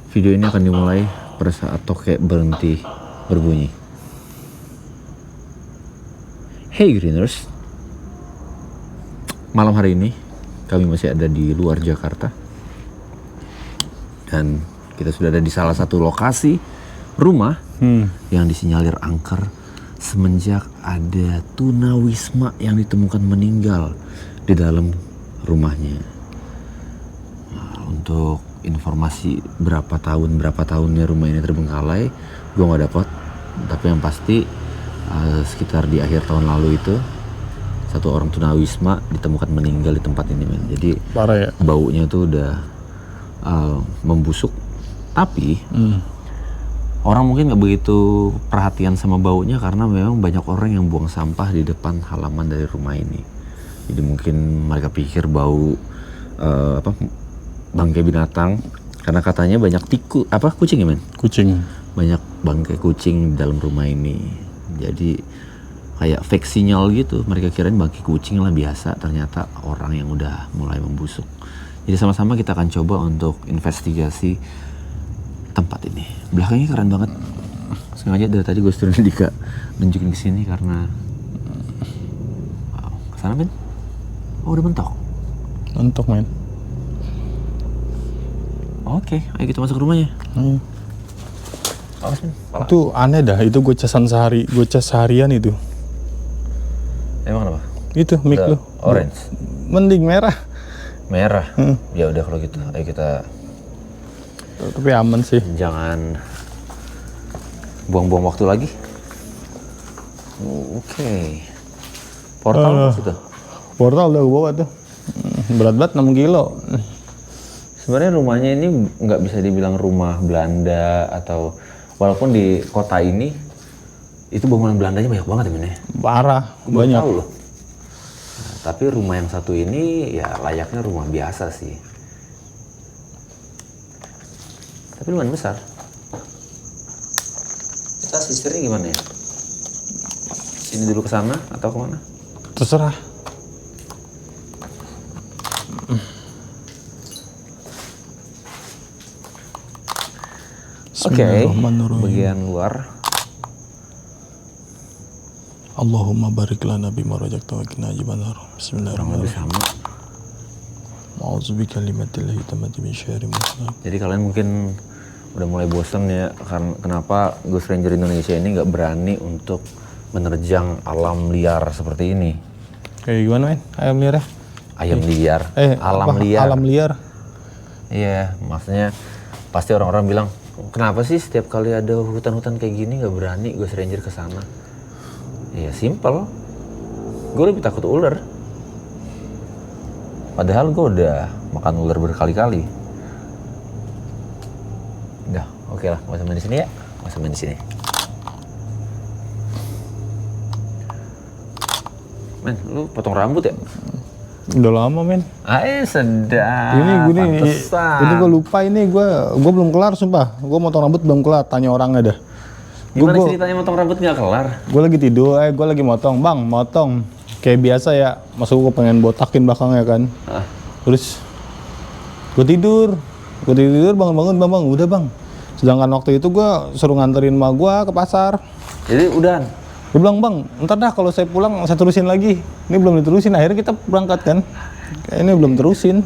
Video ini akan dimulai pada saat tokek berhenti berbunyi. Hey Greeners, malam hari ini kami masih ada di luar Jakarta dan kita sudah ada di salah satu lokasi rumah yang disinyalir angker semenjak ada tunawisma yang ditemukan meninggal di dalam rumahnya. Nah, untuk informasi berapa tahunnya rumah ini terbengkalai gue nggak dapat, tapi yang pasti sekitar di akhir tahun lalu itu satu orang tunawisma ditemukan meninggal di tempat ini, men. Jadi parah ya, baunya tuh udah membusuk, tapi orang mungkin nggak begitu perhatian sama baunya karena memang banyak orang yang buang sampah di depan halaman dari rumah ini. Jadi mungkin mereka pikir bau bangkai binatang, karena katanya banyak kucing ya, men? kucing. Banyak bangkai kucing di dalam rumah ini. Jadi kayak fake sinyal gitu, mereka kirain bangkai kucing lah biasa, ternyata orang yang udah mulai membusuk. Jadi sama-sama kita akan coba untuk investigasi tempat ini. Belakangnya keren banget. Sengaja dari tadi gue suruh Dika nunjukin kesini karena kesana, men? Oh, udah mentok. Mentok, men. Oke, ayo kita masuk ke rumahnya. Awas, men. Itu aneh dah, itu gue cas seharian itu. Emang kenapa? Itu mic lu. Orange. Mending merah. Merah. Ya udah kalau gitu, ayo kita. Tapi aman sih. Jangan buang-buang waktu lagi. Oke. Portal situ. Portal udah gue bawa tuh. Berat banget 6 kilo. Sebenarnya rumahnya ini nggak bisa dibilang rumah Belanda, atau walaupun di kota ini itu bangunan Belandanya banyak banget ya, men. Parah, Gua banyak. tahu loh. Nah, tapi rumah yang satu ini ya layaknya rumah biasa sih. Tapi lumayan besar. Kita sistemnya gimana ya? Sini dulu ke sana atau kemana? Terserah. Oke, Bismillahirrahmanirrahim. bagian luar. Allahumma barik lana bima razaqta wa qina adzabannar. Bismillahirrahmanirrahim. Sama. Ma'udzu bikalimatillahit tammati min syarri ma khalaq. Jadi kalian mungkin udah mulai bosen ya, karena kenapa Ghost Ranger Indonesia ini nggak berani untuk menerjang alam liar seperti ini. Kayak gimana, men? Ayam liar ya? Ayam liar, alam apa? liar. Alam liar. Iya, maksudnya pasti orang-orang bilang, kenapa sih setiap kali ada hutan-hutan kayak gini nggak berani Ghost Ranger ke sana? Ya simple, gue lebih takut ular. Padahal gue udah makan ular berkali-kali. Udah, oke lah, nggak usah main di sini ya, nggak usah main di sini. Men, lu potong rambut ya? Udah lama, men. Sedap. Ini gue lupa, ini gue belum kelar, sumpah. Gue motong rambut belum kelar, tanya orangnya dah. Gimana ceritanya motong rambut nggak kelar? Gue lagi tidur, gue lagi motong, bang, motong. Kayak biasa ya, masuk gue pengen botakin belakangnya kan. Terus gue tidur, bangun, bang, udah bang. Sedangkan waktu itu gue suruh nganterin emak gue ke pasar. Jadi udahan? Gue bilang, bang, ntar dah kalau saya pulang saya terusin lagi. Ini belum diterusin, akhirnya kita berangkat kan. Ini belum terusin.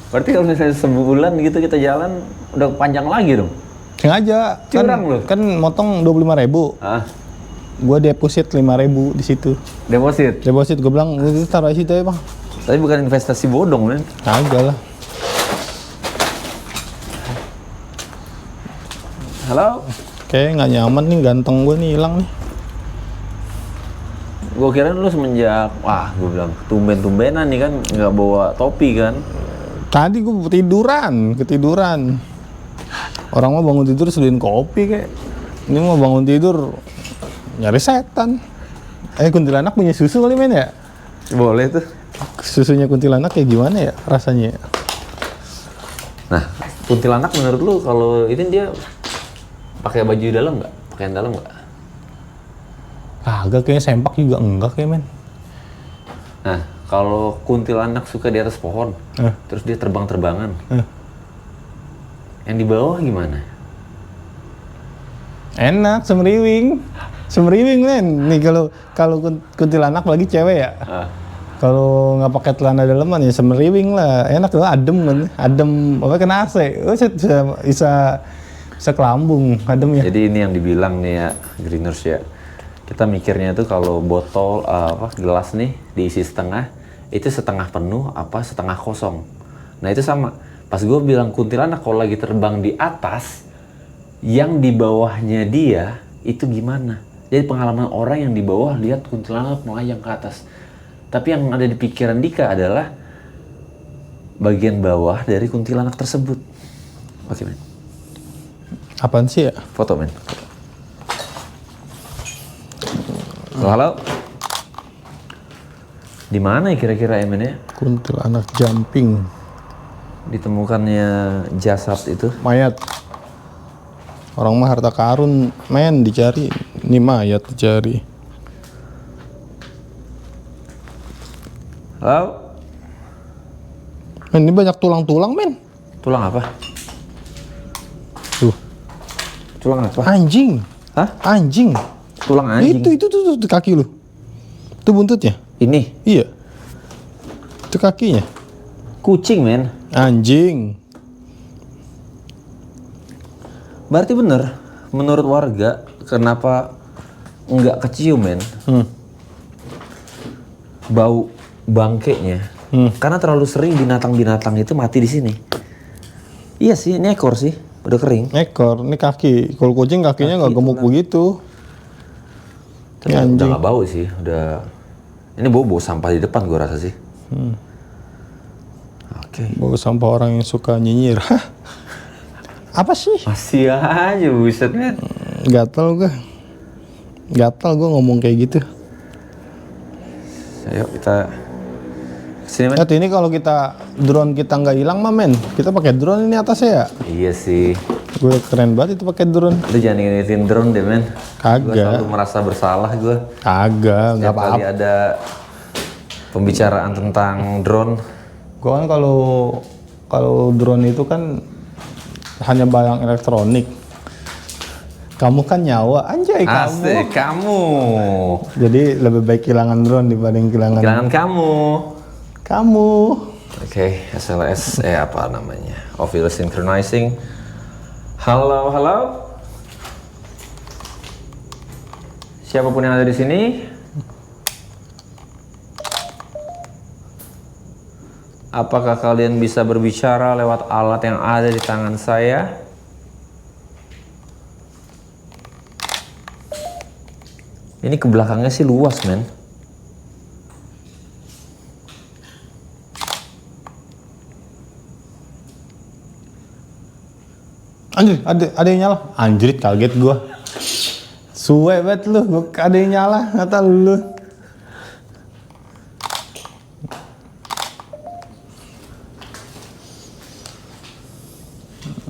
Berarti kalau misalnya sebulan gitu kita jalan, udah panjang lagi dong? Sengaja, curang loh. Kan motong 25.000. Gue deposit 5.000 di situ. Deposit? Deposit, gue bilang, taruh di situ ya bang. Tapi bukan investasi bodong, men. Kagak lah. Halo? Kayaknya nggak nyaman nih, ganteng gue nih hilang nih. Gue kira lu semenjak, gue bilang tumben-tumbenan nih kan, nggak bawa topi kan? Tadi gue ketiduran. Orang mau bangun tidur sediain kopi kayak. Ini mau bangun tidur nyari setan. Kuntilanak punya susu kali, men ya? Boleh tuh. Susunya kuntilanak kayak gimana ya rasanya? Nah, kuntilanak menurut lu kalau ini dia pakai baju dalam nggak? Pakaian dalam nggak? Kagak, kayaknya sempak juga enggak kayak, men. Nah, kalau kuntilanak suka di atas pohon, terus dia terbang-terbangan, Yang di bawah gimana? Enak, semeriwing men. Nih kalau kuntilanak lagi cewek ya. Kalau nggak pakai celana daleman ya semeriwing lah. Enak lah, adem kan. Adem apa kena AC. Oh, bisa kelambung, adem ya. Jadi ini yang dibilang nih ya, Greeners ya. Kita mikirnya tuh kalau botol gelas nih diisi setengah, itu setengah penuh apa setengah kosong. Nah itu sama. Pas gue bilang kuntilanak kalau lagi terbang di atas, yang di bawahnya dia itu gimana? Jadi pengalaman orang yang di bawah lihat kuntilanak melayang ke atas. Tapi yang ada di pikiran Dika adalah bagian bawah dari kuntilanak tersebut. Oke men. Apaan sih ya? Foto men. Halo. Di mana ya kira-kira ya men ya? Kuntilanak jumping. Ditemukannya jasad itu. Mayat. Orang mah harta karun men dicari. Ini mayat dicari. Halo. Men, ini banyak tulang-tulang men. Tulang apa? Tuh. Tulang apa? Anjing. Hah? Anjing. Tulang anjing. Itu tuh kaki lu. Itu buntutnya. Ini Iya. Itu kakinya. kucing men. Anjing. Berarti bener. Menurut warga kenapa nggak kecium men? Bau bangkainya. Karena terlalu sering binatang-binatang itu mati di sini. Iya sih, ini ekor sih, udah kering. Ekor, ini kaki. Kalau kucing kakinya nggak gemuk begitu. Tapi udah nggak bau sih, udah. Ini bau sampah di depan gua rasa sih. Oke. Bau sampah orang yang suka nyinyir. Apa sih? Masih aja buset men. Gatal gue ngomong kayak gitu. Ayo kita sini men. Ini kalau drone kita nggak hilang mah men, kita pakai drone ini atasnya ya. Iya sih. Gue keren banget itu pakai drone. Lu jangan ngeliatin drone deh men. Gue Kagak. selalu merasa bersalah gue. Kagak, nggak Setiap kali apa-apa. ada pembicaraan tentang drone. Gue kan kalau drone itu kan hanya barang elektronik. Kamu kan nyawa, anjay Asik kamu. Jadi lebih baik kehilangan drone dibanding kehilangan kamu. kamu. Oke, SLS apa namanya? Ocular synchronizing. Halo. Siapapun yang ada di sini. Apakah kalian bisa berbicara lewat alat yang ada di tangan saya? Ini ke belakangnya sih luas, men. Anjir, ada yang nyala. Anjrit, kaget gua. Suwe banget lu, ada yang nyala, kata lu.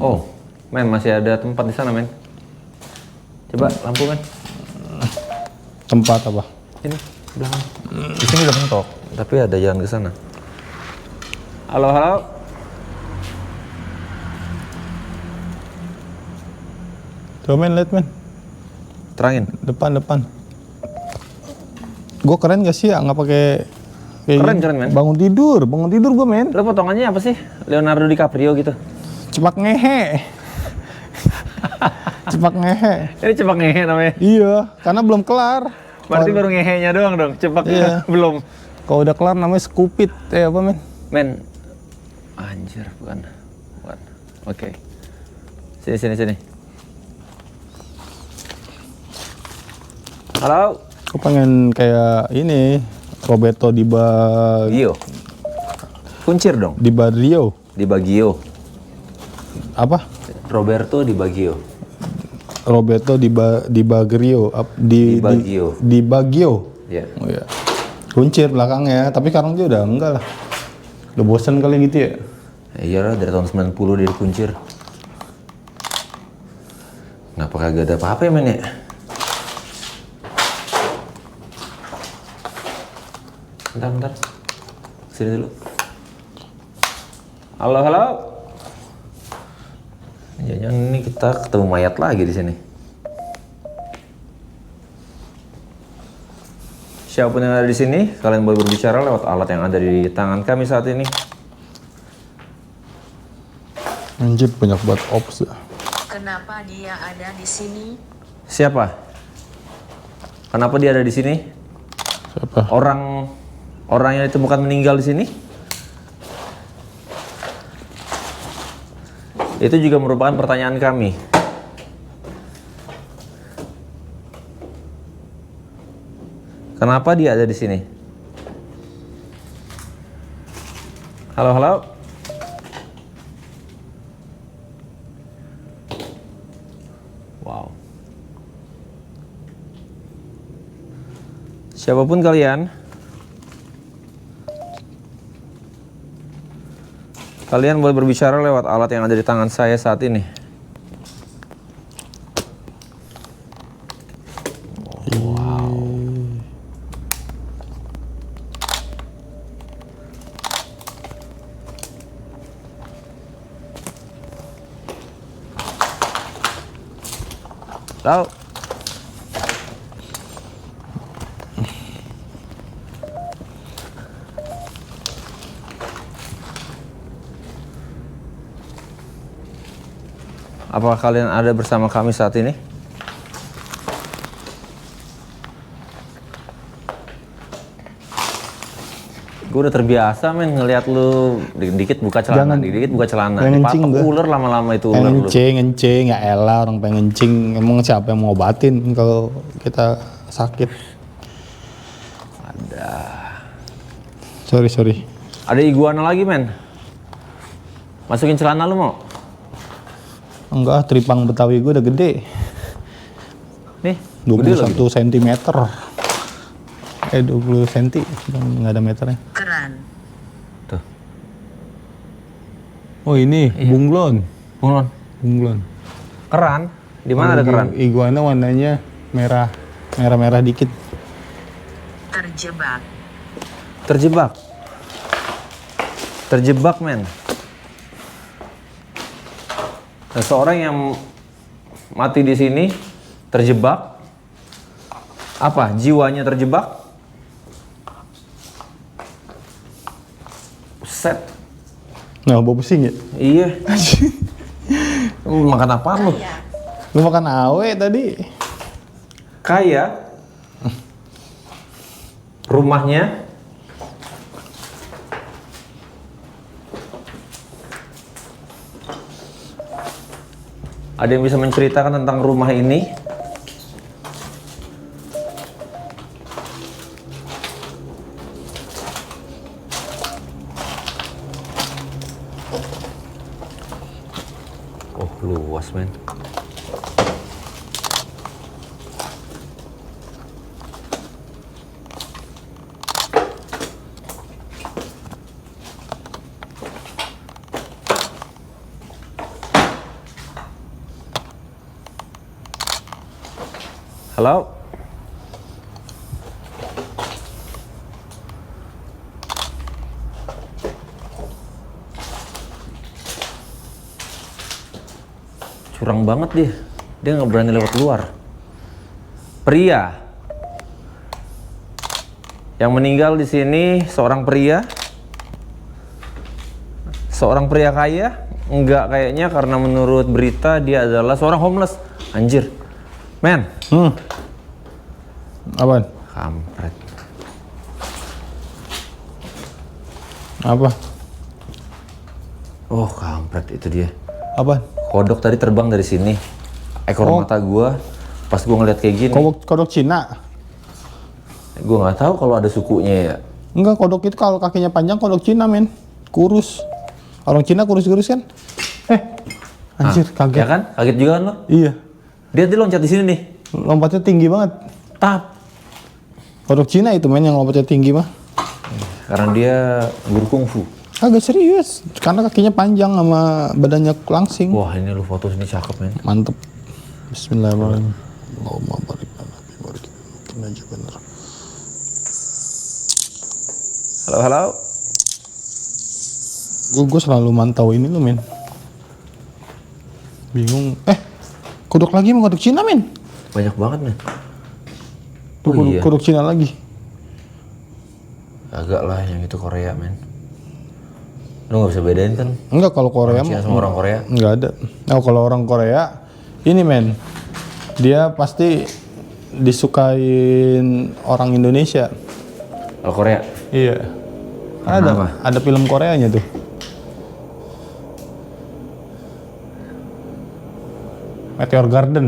Oh, men masih ada tempat di sana, men. Coba lampu, men. Tempat apa? Ini belakang. Di sini udah mentok, tapi ada jalan ke sana. Halo. Coba men, lihat men. Terangin. Depan. Gue keren gak sih ya nggak pakai Keren, men. Bangun tidur gue men. Lo potongannya apa sih? Leonardo DiCaprio gitu. Cepak ngehe. Cepak ngehe. Ini cepak ngehe namanya. Iya, karena belum kelar. Berarti baru ngehenya doang dong. Cepak Iya. belum. Kalau udah kelar namanya skupit. Apa men? Men. Anjir, bukan. Oke. Sini. Halo. Aku pengen kayak ini Roberto di Gio. Kuncir dong. di Baggio. Di Baggio. Apa? Roberto di Baggio. Roberto di Baggio. Di Baggio. Di Baggio. Iya. Oh iya. Kuncir belakangnya, tapi sekarang dia udah enggak lah. Udah bosen kali gitu ya. Iya lah, dari tahun 90 dia dikuncir. Kenapa kagak ada apa-apa ya, men ya? Bentar. Sini dulu. Halo. Jangan ini kita ketemu mayat lagi di sini. Siapapun yang ada di sini, kalian boleh berbicara lewat alat yang ada di tangan kami saat ini. Anjir, banyak buat ops. Kenapa dia ada di sini? Siapa? Kenapa dia ada di sini? Siapa? Orang yang ditemukan meninggal di sini? Itu juga merupakan pertanyaan kami. Kenapa dia ada di sini? Halo, halo. Wow. Siapapun kalian, kalian boleh berbicara lewat alat yang ada di tangan saya saat ini. Tahu? Apakah kalian ada bersama kami saat ini? Gue udah terbiasa men ngelihat lu dikit-dikit buka celana, dikit-dikit buka celana. Ngencing Dipatok gua. ular lama-lama itu ular lu. Ngencing, ya elah orang pengen ngencing. Emang siapa yang mau obatin kalau kita sakit? Ada. Sorry. Ada iguana lagi men. Masukin celana lu mau? Enggak, tripang Betawi gue udah gede. Nih, gede lagi. 21 cm. 20 cm, nggak ada meternya. Keran. Tuh. Oh ini, bunglon. Bunglon. Bunglon. Keran? Di mana ada keran? Iguana warnanya merah. Merah-merah dikit. Terjebak. Terjebak. Terjebak men. Seseorang yang mati di sini terjebak. Apa? Jiwanya terjebak? Set. Nah, bau pusing ya? Iya. Lu makan apa lu? Lu makan awe tadi. Kaya. Rumahnya. Ada yang bisa menceritakan tentang rumah ini? Oh, luas men. Halo? Curang banget dia. Dia nggak berani lewat luar. Pria yang meninggal di sini seorang pria. Seorang pria kaya? Enggak kayaknya, karena menurut berita dia adalah seorang homeless. Anjir. Men. Apaan? Kampret. Apa? Oh, kampret itu dia. Apaan? Kodok tadi terbang dari sini. Ekor mata gua pas gua ngeliat kayak gini. Kodok Cina? Gua nggak tahu kalau ada sukunya ya. Enggak, kodok itu kalau kakinya panjang kodok Cina men. Kurus. Orang Cina kurus-kurus kan? Anjir, kaget. Ya kan? Kaget juga kan lo? Iya. Dia tadi loncat di sini nih. Lompatnya tinggi banget. Tap. Kodok Cina itu men yang lompatnya tinggi mah. Karena dia guru kungfu. Agak serius, karena kakinya panjang sama badannya langsing. Wah, ini lu foto sini cakep men. Mantep. Bismillahirrahmanirrahim. Allahumma barik lana fi barik lana aja bener. Halo, halo. Gue selalu mantau ini lo men. Bingung. Kodok lagi mau kodok Cina, men. Banyak banget men. Tuh, kodok Cina lagi. Agak lah yang itu Korea men. Lu nggak bisa bedain kan? Enggak, kalau Korea Orang Cina sama orang Korea. enggak ada. Oh, kalau orang Korea ini, men. Dia pasti disukain orang Indonesia. Kalau Korea? Iya. Kenapa? Ada film Koreanya tuh. Meteor Garden.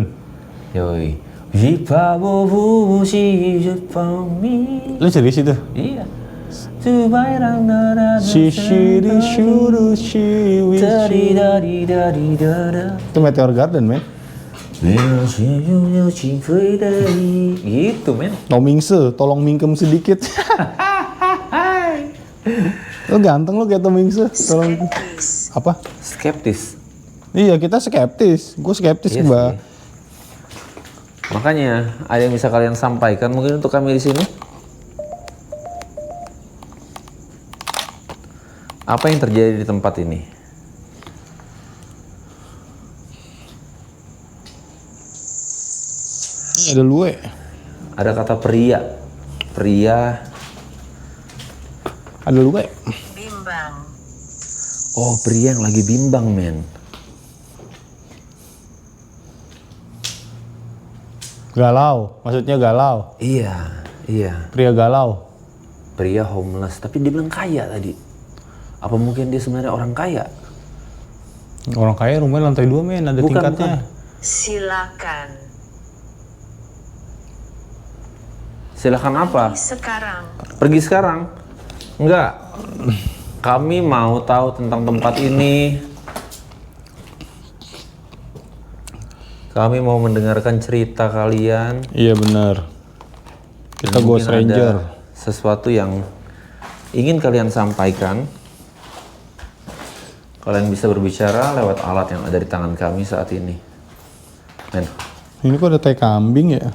Yoi. Lu Lu serius itu? Iya. Shishiri shuru shiwi. Itu Meteor Garden, men. Gitu men. Tomingse, tolong mingkem sedikit. Lu ganteng lu kayak Tomingse. Tolong. Skeptis. Apa? Skeptis. Iya, kita skeptis. Gue skeptis, Iya Mbak. sih. Makanya ada yang bisa kalian sampaikan mungkin untuk kami di sini? Apa yang terjadi di tempat ini? Ini ada luwe. Ada kata pria. Pria. Ada luwe. Bimbang. Oh, pria yang lagi bimbang, men. Galau, maksudnya galau. Iya, iya. Pria galau. Pria homeless, tapi dia bilang kaya tadi. Apa mungkin dia sebenarnya orang kaya? Orang kaya rumahnya lantai 2, men, ada Bukan, tingkatnya. Silakan. Silakan apa? Sekarang. Pergi sekarang? Enggak. Kami mau tahu tentang tempat ini. Kami mau mendengarkan cerita kalian. Iya benar. Kita Dan Ghost mungkin Ranger. ada sesuatu yang ingin kalian sampaikan. Kalian bisa berbicara lewat alat yang ada di tangan kami saat ini. Men, Ini kok ada tai kambing ya?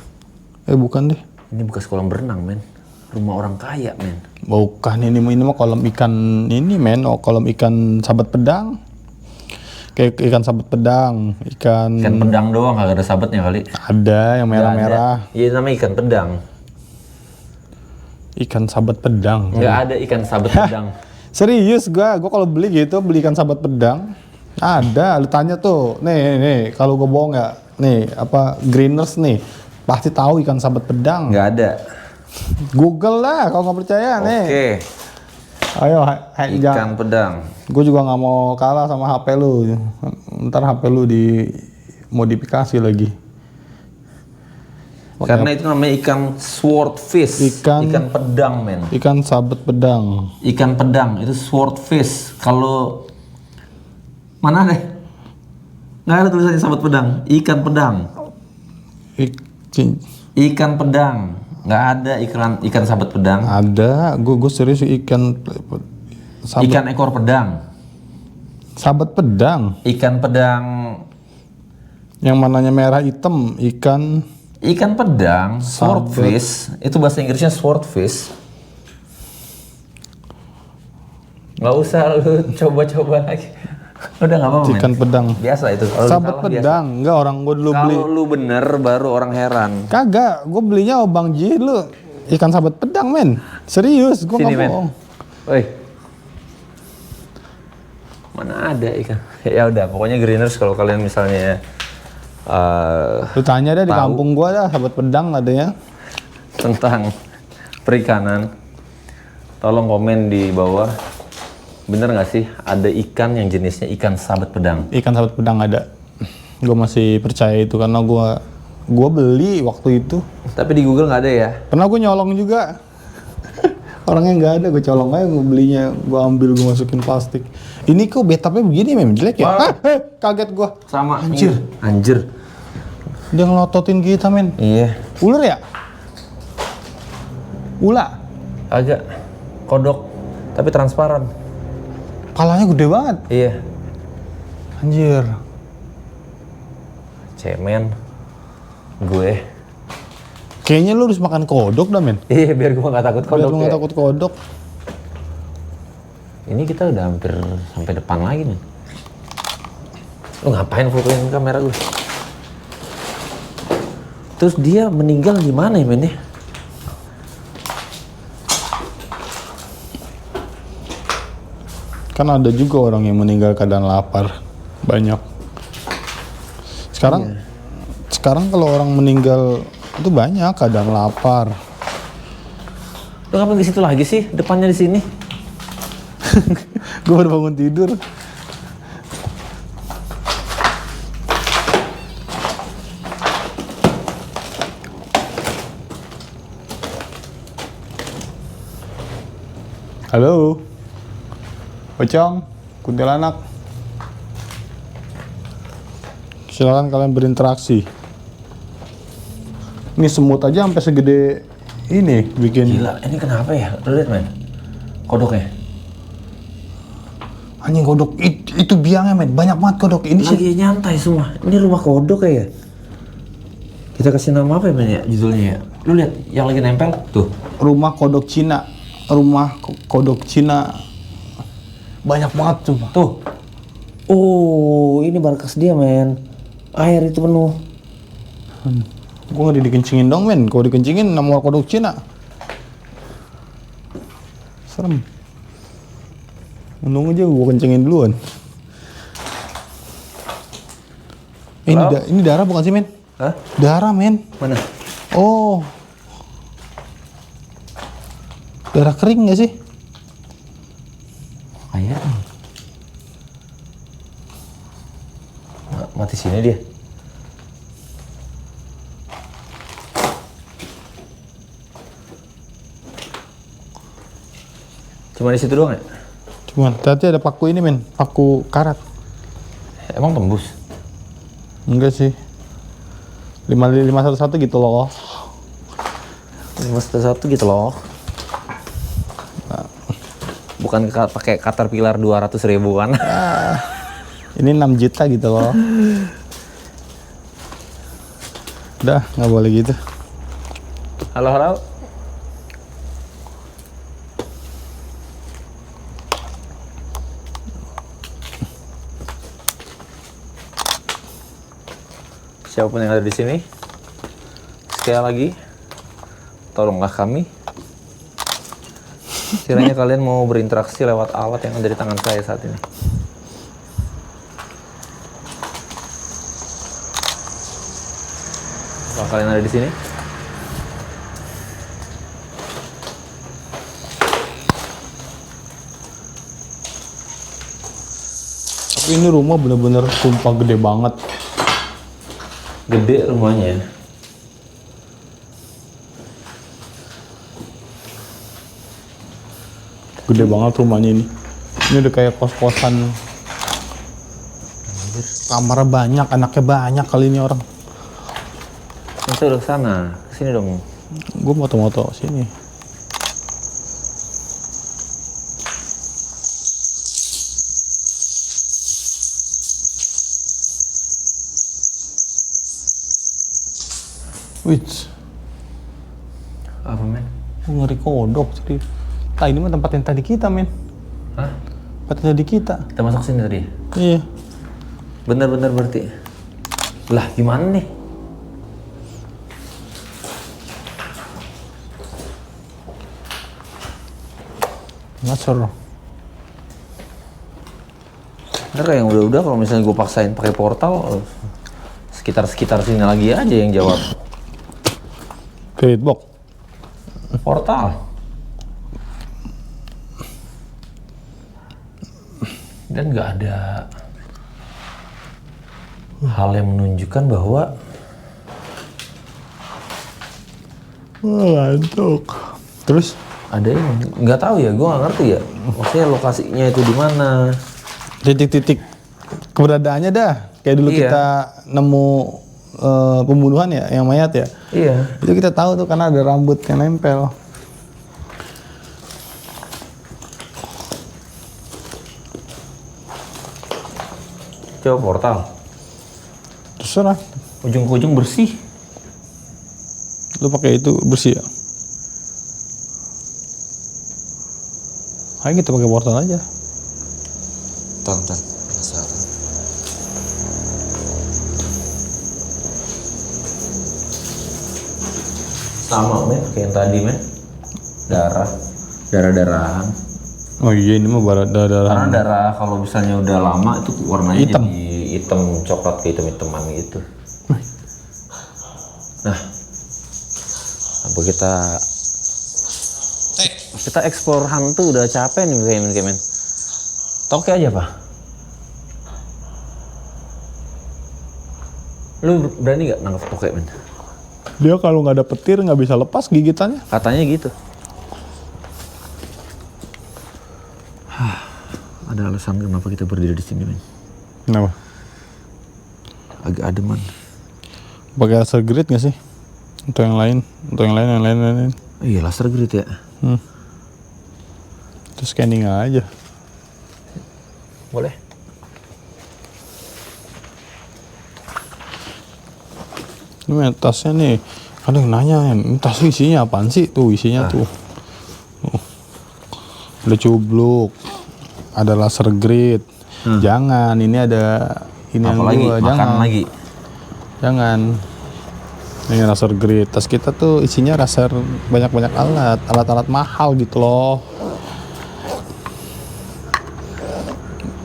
Bukan deh. ini bekas kolam berenang, men. Rumah orang kaya, men. Bukan, ini mah kolam ikan ini, men. Oh, kolam ikan sahabat pedang. Kayak ikan sahabat pedang, Ikan pedang doang, kagak ada sahabatnya kali. ada yang merah-merah. Iya, namanya ikan pedang. Ikan sahabat pedang. Nggak ada ikan sahabat pedang. Serius gua kalau beli gitu, beli ikan sahabat pedang. Ada, lu tanya tuh. Nih, kalau gua bohong nggak? Nih, apa Greeners nih. Pasti tahu ikan sahabat pedang. Nggak ada. Google lah kalau nggak percaya nih. Oke, Ayo, ikan pedang. Gue juga nggak mau kalah sama HP lu. Ntar HP lu dimodifikasi lagi. Karena itu namanya ikan swordfish. Ikan pedang, men. Ikan sahabat pedang. Ikan pedang itu swordfish. Kalau mana deh? Nggak ada tulisannya sahabat pedang. Ikan pedang. Ikan pedang. Nggak ada ikan sahabat pedang. Ada, gue serius ikan Ikan ekor pedang. sahabat pedang. Ikan pedang. Yang mananya merah hitam, ikan Pedang, swordfish, itu bahasa Inggrisnya swordfish. Nggak usah lu coba-coba lagi. Udah nggak apa-apa, men. ikan pedang. Biasa itu. Kalau lu Sahabat salah, pedang, enggak orang gue dulu beli. Kalau lu bener, baru orang heran. Kagak, gue belinya Bang Ji lu. Ikan sahabat pedang, men. Serius, gue Sini, nggak men. bohong. Woi. Mana ada ikan? Ya udah, pokoknya Greeners kalau kalian misalnya Lu tanya deh di tahu kampung gua dah, sahabat pedang adanya. tentang perikanan, tolong komen di bawah. Bener nggak sih ada ikan yang jenisnya ikan sahabat pedang? Ikan sahabat pedang ada. Gue masih percaya itu karena gua beli waktu itu. Tapi di Google nggak ada ya? Pernah gue nyolong juga. Orangnya nggak ada, gue colong aja, gue belinya, gue ambil, gue masukin plastik. Ini kok betapnya begini, memang jelek ya? Kaget gue. Sama. Anjir. Anjir. Dia ngelototin kita, men. Iya. Ular ya? Ula. Agak kodok, tapi transparan. Palanya gede banget. Iya. Anjir. Cemen. Gue. Kayaknya lu harus makan kodok dah, men. Iya, biar gue nggak takut Biar kodok. lu nggak takut kodok. Ini kita udah hampir sampai depan lagi nih. Lu ngapain fotoin kamera gue? Terus dia meninggal di mana ya men ya? Kan ada juga orang yang meninggal keadaan lapar. Banyak. Sekarang kalau orang meninggal itu banyak keadaan lapar. Lu ngapain di situ lagi sih? Depannya di sini. Gue baru bangun tidur. Halo, Pocong, kuntilanak. Silakan kalian berinteraksi. Ini semut aja sampai segede ini bikin. Gila, ini kenapa ya? Lu lihat men, kodoknya. Anjing kodok itu biangnya men, banyak banget kodok ini sih. Lagi nyantai semua. Ini rumah kodok ya. Kita kasih nama apa ya men ya judulnya ya? Lu lihat yang lagi nempel tuh. Rumah kodok Cina. Rumah kodok Cina. Banyak banget tuh. Tuh. Oh, ini markas dia men. Air itu penuh. Gue nggak dikencingin dong men. Kalau dikencingin nama kodok Cina. Serem. Untung aja gue kencingin duluan. Ini darah bukan sih men? Hah? Darah men. Mana? Oh. Darah kering nggak sih? Air. Mati sini dia. Cuma di situ doang ya? Cuman tadi ada paku ini men, paku karat. Emang tembus? Enggak sih. 511 gitu loh. 511 gitu loh. Bukan pakai Caterpillar 200.000 kan? Ini 6 juta gitu loh. Udah, nggak boleh gitu. Halo, halo. Siapapun yang ada di sini, sekali lagi, tolonglah kami. Kiranya kalian mau berinteraksi lewat alat yang ada di tangan saya saat ini. Apa kalian ada di sini? Tapi ini rumah bener-bener sumpah gede banget. Gede rumahnya. Gede banget rumahnya ini. Ini udah kayak kos-kosan. Kamarnya banyak, anaknya banyak kali ini orang. Itu udah sana, kesini dong. Gue moto-moto sini. Wih, Apa men? ngeri kodok jadi. Nah ini mah tempat yang tadi kita men. Hah? Tempat yang tadi kita. Kita masuk sini tadi? Iya. Bener-bener berarti. Lah gimana nih? Ngasor. Ntar kayak yang udah-udah kalau misalnya gue paksain pakai portal, sekitar sini lagi aja yang jawab. Spirit box. Portal. Dan nggak ada hal yang menunjukkan bahwa Ngantuk. Terus? ada yang nggak tahu ya, gue nggak ngerti ya. Maksudnya lokasinya itu di mana? Titik-titik keberadaannya dah. Kayak dulu Iya. kita nemu pembunuhan ya, yang mayat ya. Iya. Itu kita tahu tuh karena ada rambut yang nempel. Coba portal. Terserah. Ujung ke ujung bersih. Lu pakai itu bersih ya? Ayo kita pakai portal aja. Tonton, penasaran. Sama men, kayak yang tadi men. Darah-darahan. Oh iya, ini mah darah. Karena darah kalau misalnya udah lama itu warnanya Hitam. jadi hitam, coklat ke hitam-hitaman gitu. Nah, apa kita explore hantu udah capek nih kayak men. Toke aja pak. Lu berani nggak nangkep toke men? Dia kalau nggak ada petir nggak bisa lepas gigitannya. Katanya gitu. Ada alasan kenapa kita berdiri di sini men. Kenapa? Agak ademan. Pakai laser grid nggak sih? Untuk yang lain. Iya laser grid ya. Terus scanning aja. Boleh. Ini tasnya nih, ada yang nanya, ini tas isinya apaan sih? Tuh isinya tuh. Ada cubluk, ada laser grid. Jangan, ini ada ini yang Apalagi dua, makan jangan. lagi. Jangan. Ini laser grid. Tas kita tuh isinya laser banyak-banyak alat mahal gitu loh.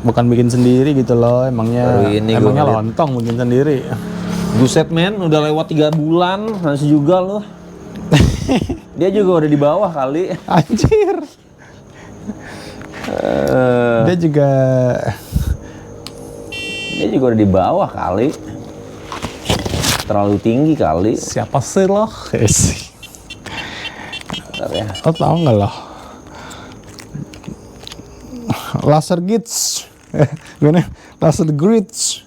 Bukan bikin sendiri gitu loh, emangnya Baru ini gua ngeliat. lontong bikin sendiri. Buset men, udah lewat 3 bulan masih juga loh. Dia juga udah di bawah kali. Anjir. Dia juga udah di bawah kali. Terlalu tinggi kali. siapa sih loh? Bentar ya. Lo tau nggak loh? Laser grids. Gimana? Laser grids.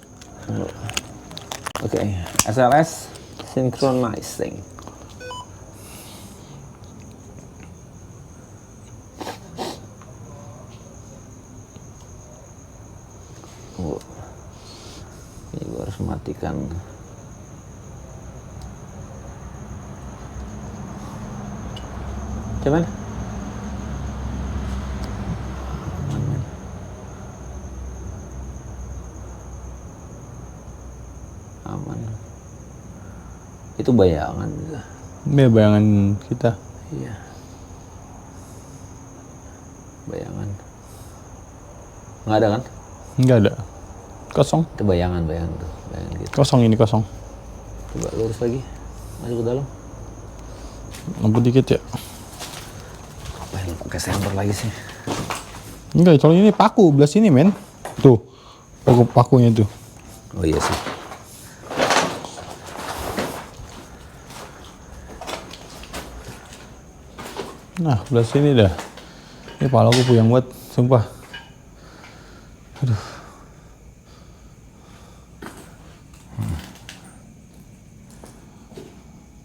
Oke, SLS synchronizing. Oh. Ini gue harus matikan. Cuman aman. Itu bayangan. Ini bayangan kita. Iya. Bayangan. Nggak ada kan? Nggak ada. Kosong. Itu bayangan tuh. Bayangan gitu. Kosong ini kosong. Coba lurus lagi. Masuk ke dalam. Ngebut dikit ya. Apa yang pakai senter lagi sih? Enggak, soalnya ini paku belah sini men. Tuh. Pakunya tuh. Oh iya sih. Nah, belah sini dah. Ini pala aku puyeng buat, sumpah. Aduh.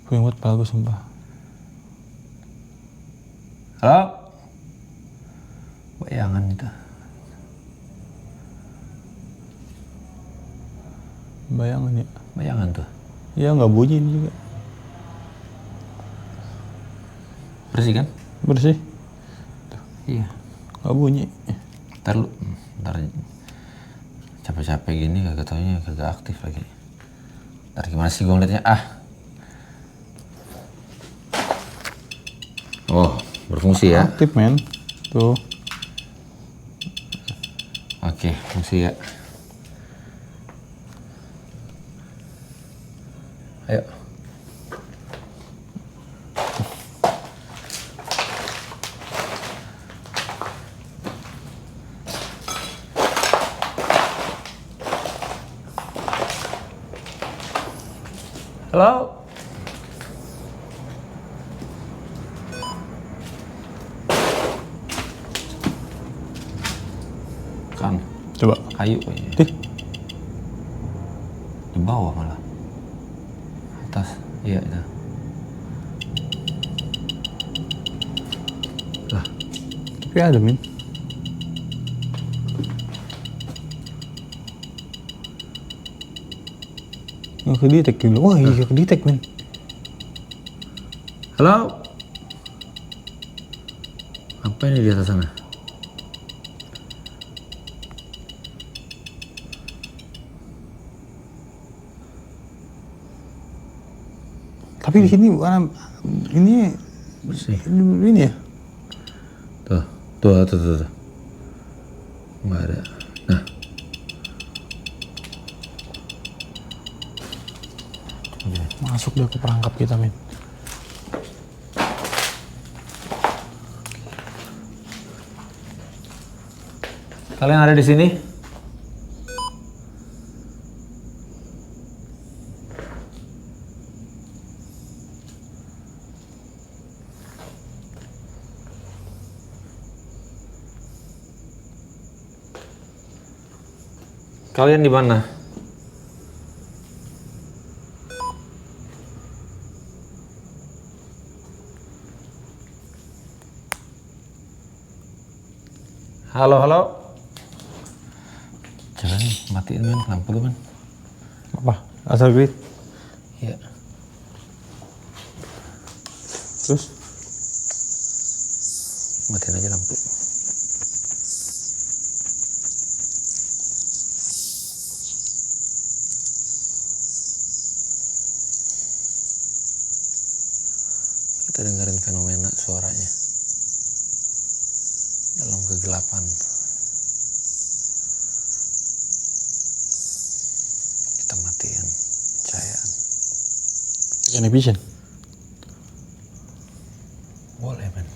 Puyeng buat pala aku, sumpah. Halo? Bayangan itu. Bayangan ya. Bayangan tuh. Iya, nggak bunyi ini juga. Bersih kan? Bersih. Iya. Nggak bunyi. Ntar capek-capek gini kagak taunya kagak aktif lagi. Ntar gimana sih gue ngeliatnya? Oh, berfungsi ya? Aktif men. Tuh. Oke, fungsi ya. Ayo. Halo? Kan, Coba. kayu kayaknya. Dih. Di bawah malah. Atas, iya itu. Lah, Tapi ada men. Nggak kedetek dulu. Wah iya kedetek men. halo? Apa ini di atas sana? Tapi di sini warna ini Bersih. ini ya. Tuh. Nggak ada. Nah, Masuk dia ke perangkap kita, men. kalian ada di sini? Kalian di mana? Halo. Jangan matiin men lampu lu men. Apa? Asal grid. Iya. Terus Matiin aja lampu. Kita dengerin fenomena suaranya dalam kegelapan. Kita matiin pencahayaan. Ini vision. Boleh men.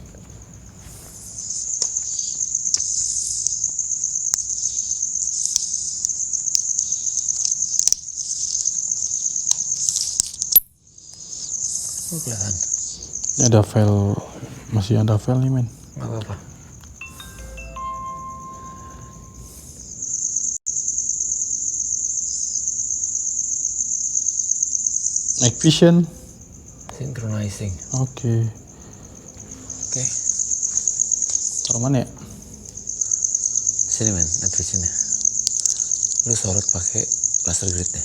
Oh, kelihatan. Ini ada file, masih ada file nih, men. Nggak apa-apa. Night vision. Synchronizing. Oke. Oke. Taruh mana ya? Sini men, night visionnya. Lu sorot pakai laser gridnya.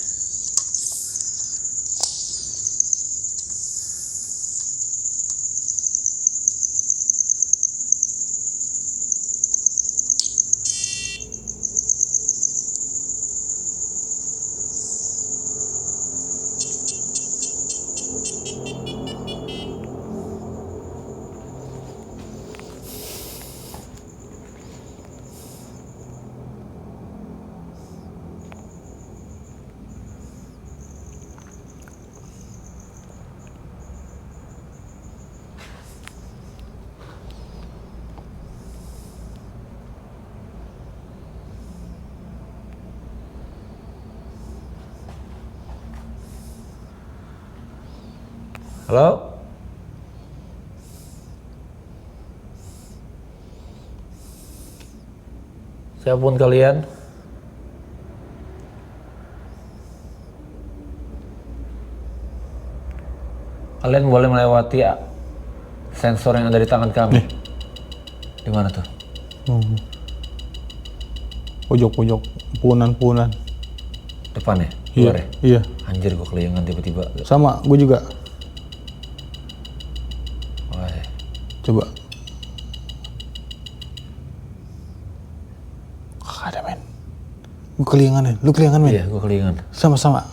Halo? Siapapun kalian, kalian boleh melewati sensor yang ada di tangan kami. Di mana tuh? Pojok-pojok, punan-punan. Depan ya? Iya, Luar ya? iya. Anjir, gue keliangan tiba-tiba. Sama, gue juga. Wah, Coba. Gak ada, men. Gue keliangan, men. Lu keliangan, men? iya, gue keliangan. Sama-sama.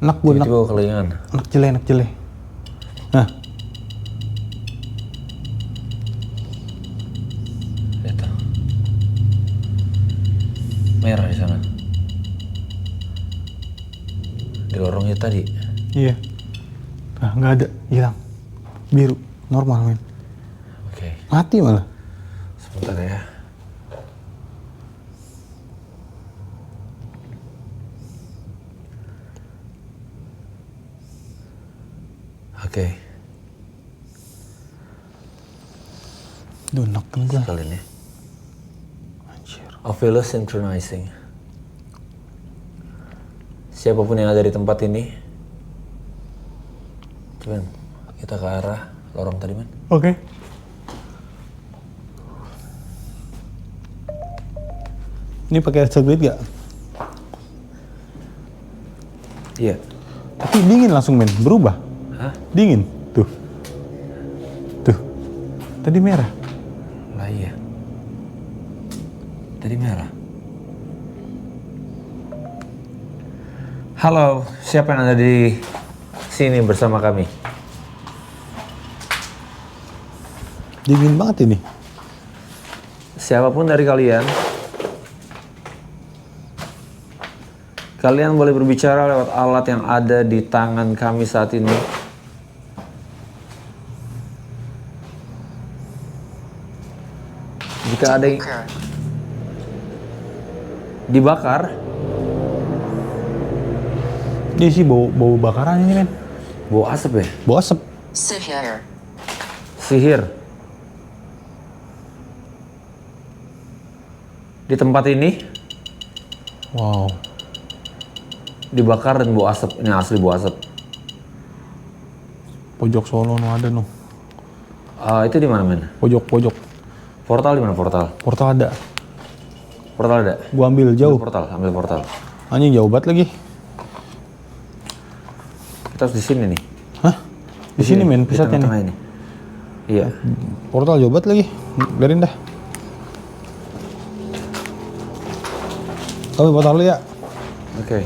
Nak gue, nak. Tiba-tiba gue keliangan. Anak jelek. Nah, Lihat tuh. Merah di sana. Di lorongnya tadi. iya. Nah, nggak ada, hilang. Biru, normal, men. Oke, Mati malah. sebentar ya. Oke, Duh, neken gue. kalian ya. Anjir. Ovilus synchronizing. Siapapun yang ada di tempat ini, cuman kita ke arah lorong tadi man. Oke. Ini pakai laser grid gak? Iya. Tapi dingin langsung, men. Berubah. Hah? Dingin. Tuh. Tadi merah. Lah iya. Tadi merah. Halo, siapa yang ada di sini bersama kami. Dingin banget ini. Siapapun dari kalian, kalian boleh berbicara lewat alat yang ada di tangan kami saat ini. Jika ada yang Speaker. dibakar, Ini sih bau bakaran ini men. bau asap ya? Bau asap. Sihir. Sihir. Di tempat ini Wow. dibakar dan bau asap. Ini asli bau asap. Pojok Solo no ada no. Itu di mana, men? Pojok. Portal di mana portal? Portal ada. Portal ada. Gua ambil jauh. Ambil portal. Anjing jauh banget lagi. Kita harus di sini nih. Hah? Di sini men, Di pusatnya tengah-tengah nih. ini. Iya. Portal jauh banget lagi. Biarin dah. Kami portal dulu ya. Oke.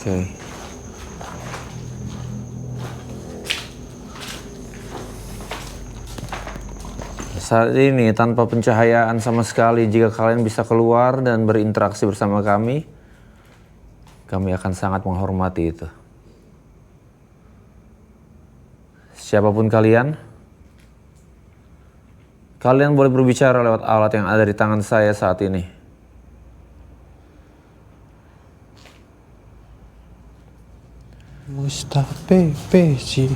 Oke. Saat ini tanpa pencahayaan sama sekali, jika kalian bisa keluar dan berinteraksi bersama kami akan sangat menghormati itu. Siapapun kalian boleh berbicara lewat alat yang ada di tangan saya saat ini. Mustape si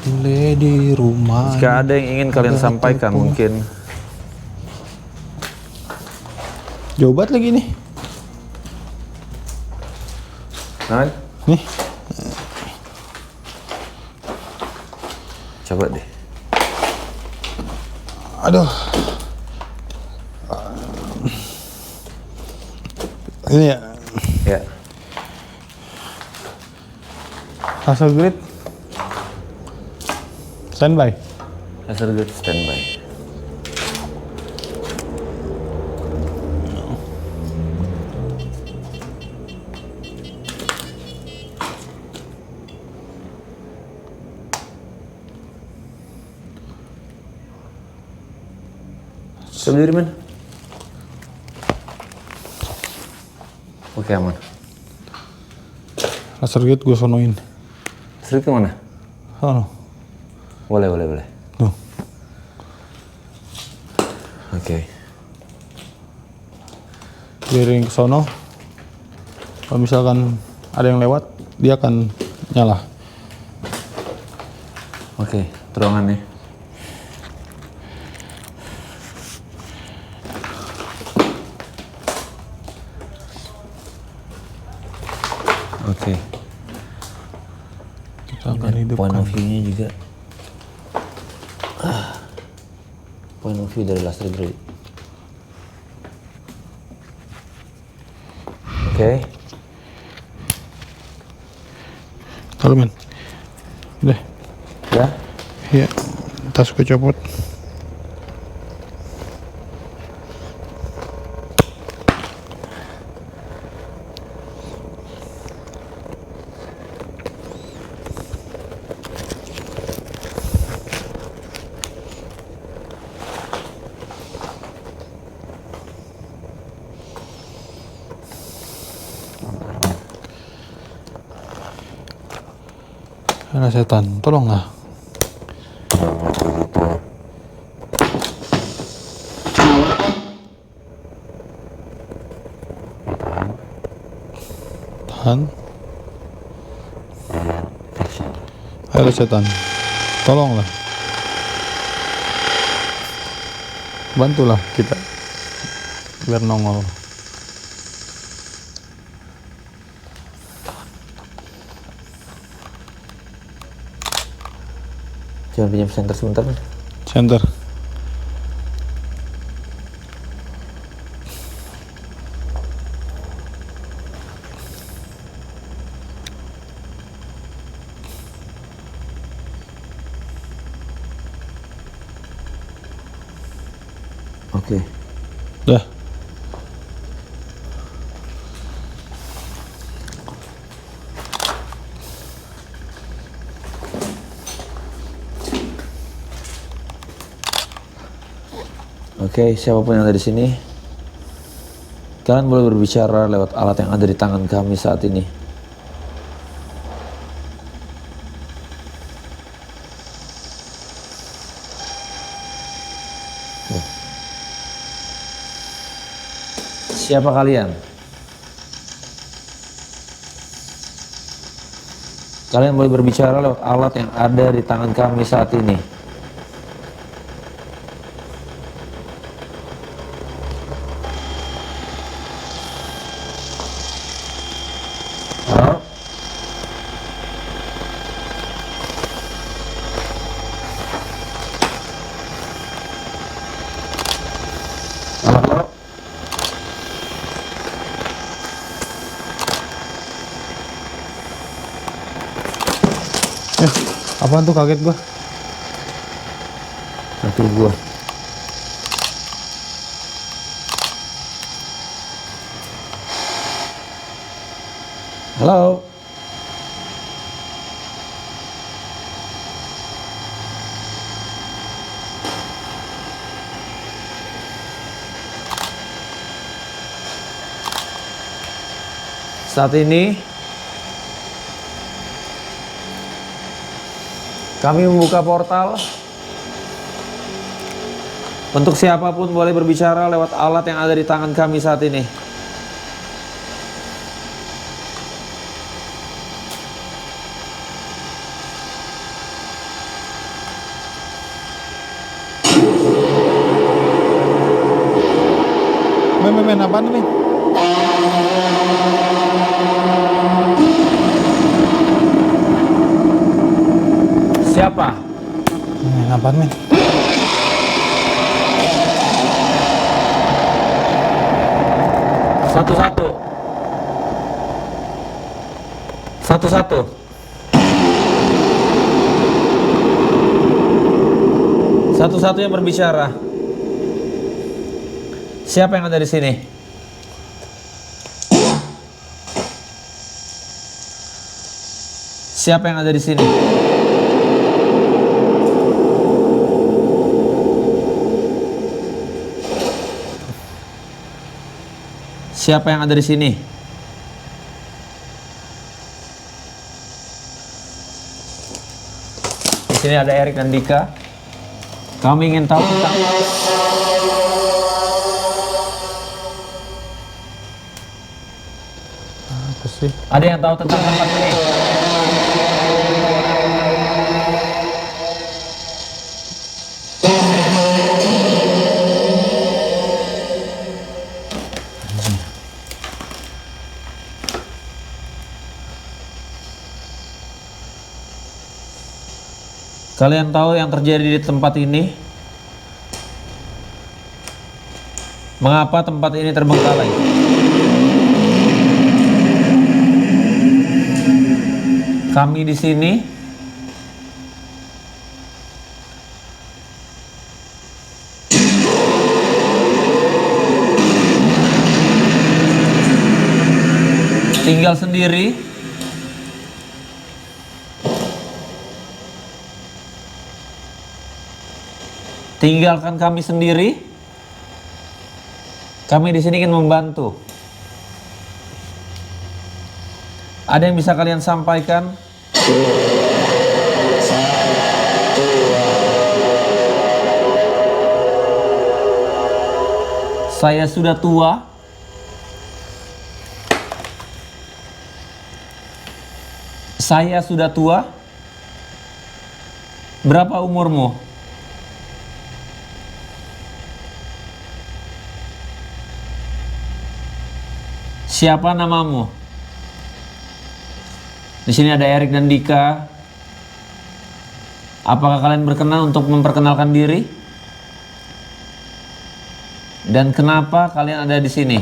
boleh di rumah. Jika ada yang ingin kalian sampaikan mungkin. Jauh banget lagi nih. Nah, Nih. coba deh. Aduh. Ini ya. Ya. Hasil grid. Standby. Hasil good standby. Coba diri, men. Oke, aman. Hasil grid gue sonoin. Strik ke mana? Oh, Boleh. tuh. Oke. Giring ke sono. Kalau misalkan ada yang lewat, dia akan nyala. Oke, terongannya. Oke. Kita akan Point hidupkan. of view-nya juga. Point of view dari Lastri Grid. Oke. Taruh men. Udah. Ya. Iya. Tas gue copot. Ada setan, tolonglah. Tahan. Ada setan, tolonglah. Bantulah kita biar nongol. Jangan pinjam senter sebentar, men. Center. Oke. Dah. Oke, siapapun yang ada di sini, kalian boleh berbicara lewat alat yang ada di tangan kami saat ini. Siapa kalian? Kalian boleh berbicara lewat alat yang ada di tangan kami saat ini. Halo? Halo? Apaan tuh, kaget gua. Nanti gua. Halo? Saat ini kami membuka portal untuk siapapun boleh berbicara lewat alat yang ada di tangan kami saat ini. Men, apaan tuh, men? Siapa? Men, apaan, men? Satu-satu. Satu-satu. Satu-satu yang berbicara. Siapa yang ada di sini? Siapa yang ada di sini? Siapa yang ada di sini? Di sini ada Erik dan Dika. Kami ingin tahu tentang Apa sih? ada yang tahu tentang tempat ini? Kalian tahu yang terjadi di tempat ini? Mengapa tempat ini terbengkalai? Kami di sini tinggal sendiri. Tinggalkan kami sendiri. Kami di sini ingin membantu. Ada yang bisa kalian sampaikan? Saya sudah tua. Saya sudah tua. Berapa umurmu? Siapa namamu? Di sini ada Erik dan Dika. Apakah kalian berkenan untuk memperkenalkan diri? Dan kenapa kalian ada di sini?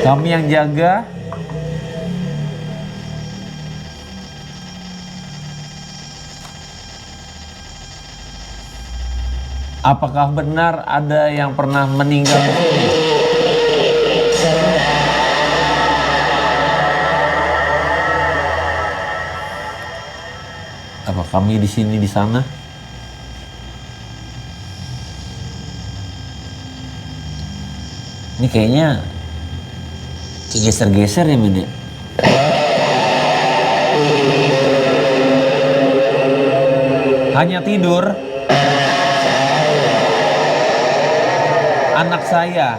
Kami yang jaga. Apakah benar ada yang pernah meninggal di sini? kami di sini di sana. Ini kayaknya geser-geser ya men ya. Hanya tidur anak saya.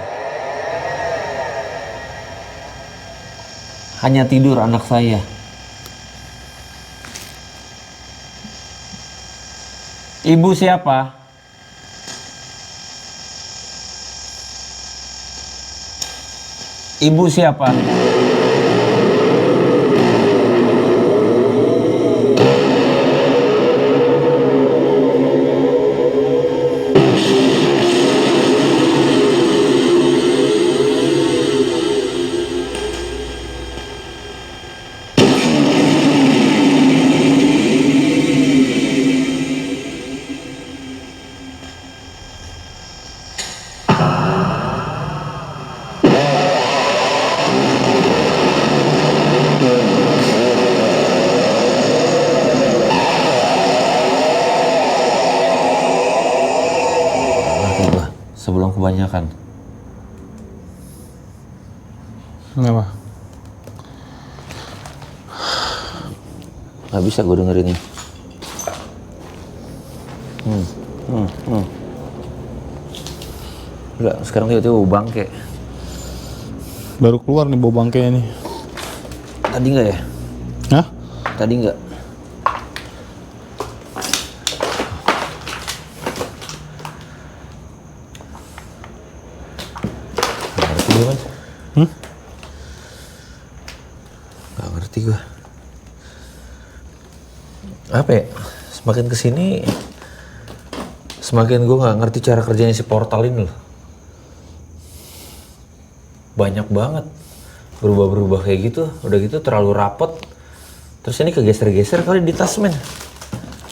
Hanya tidur anak saya. Ibu siapa? Ibu siapa? Sebelum kebanyakan. Kenapa? Gak bisa gue dengerin ini. Enggak, sekarang tiba-tiba bau bangke. Baru keluar nih bau bangkainya nih. Tadi enggak ya? Hah? Tadi enggak. Gak ngerti gue. Apa ya? Semakin kesini semakin gue gak ngerti cara kerjanya si portal ini loh. Banyak banget berubah-berubah kayak gitu. Udah gitu terlalu rapet. Terus ini kegeser-geser kali di tas men.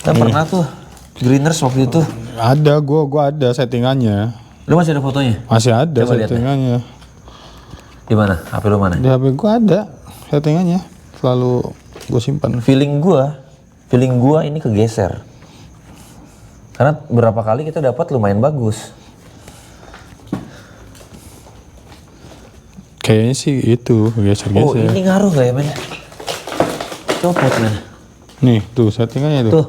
Kan pernah tuh Greeners waktu itu. Ada, gua ada settingannya. Lu masih ada fotonya? Masih ada Coba lihat settingannya. Di mana? HP lu mana? Di HP gua ada settingannya. Selalu gua simpan. Feeling gua ini kegeser. Karena beberapa kali kita dapat lumayan bagus. Kayaknya sih itu geser-geser. Oh, ini ngaruh gak ya men? Copot men. Nih, tuh settingannya tuh. Tuh,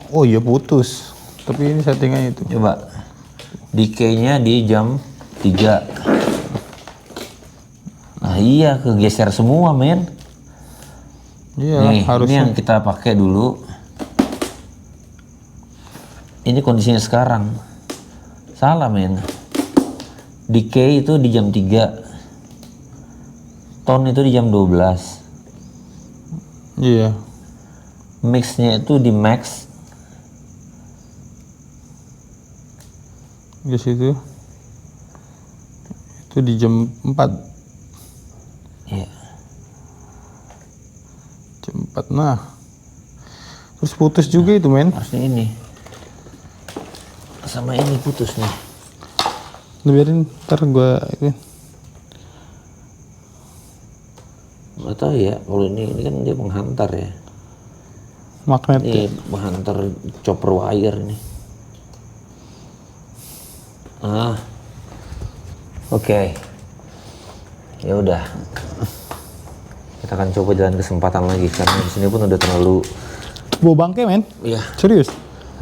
Oh iya putus. Tapi ini settingannya itu. coba. Decay-nya di jam 3. Nah iya, kegeser semua men. Iya, Nih, ini harusnya. yang kita pakai dulu. Ini kondisinya sekarang. Salah men. Decay itu di jam 3. Tone itu di jam 12. Iya. Mix-nya itu di max. Di situ. Itu di jam 4. Iya. Jam 4. Nah. Terus putus juga itu, men. Harusnya ini. Sama ini putus nih. Lu biarin, ntar gua ini. Gak tahu ya, kalau ini kan dia menghantar ya. Magnet. Ini menghantar chopper wire ini. Oke. Ya udah. Kita akan coba jalan kesempatan lagi karena di sini pun udah terlalu. Bau bangke, men. Iya. Serius.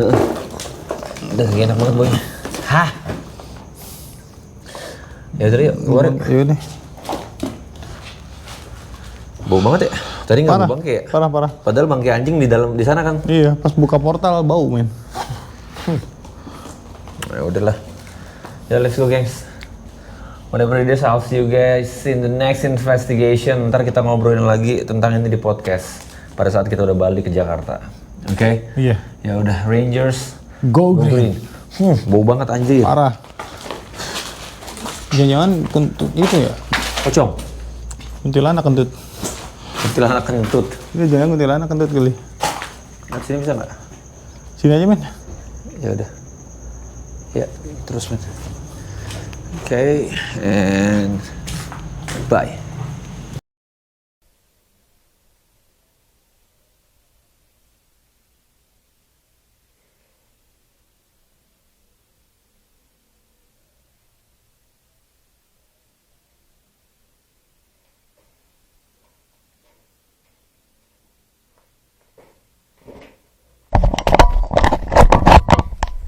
Udah gak enak banget baunya. Hah? Ya udah yuk, keluar yuk. Iya nih. Bau banget ya? Tadi nggak Parah. bau bangke ya? Parah. Padahal bangke anjing di dalam di sana kan? Iya, pas buka portal bau, men. Ya udahlah. Ya let's go gengs. Whatever it is, I'll see you guys in the next investigation. Ntar kita ngobrolin lagi tentang ini di podcast pada saat kita udah balik ke Jakarta. Oke? Iya. Ya udah, Rangers. Go green. Bau banget anjir. Parah. Jangan-jangan kentut itu ya? Pocong. Kuntilanak kentut. Kuntilanak kentut. Iya, jangan kuntilanak kentut kali. Nah, sini bisa nggak? Sini aja, men. Ya udah. Ya, terus men. Okay, and bye.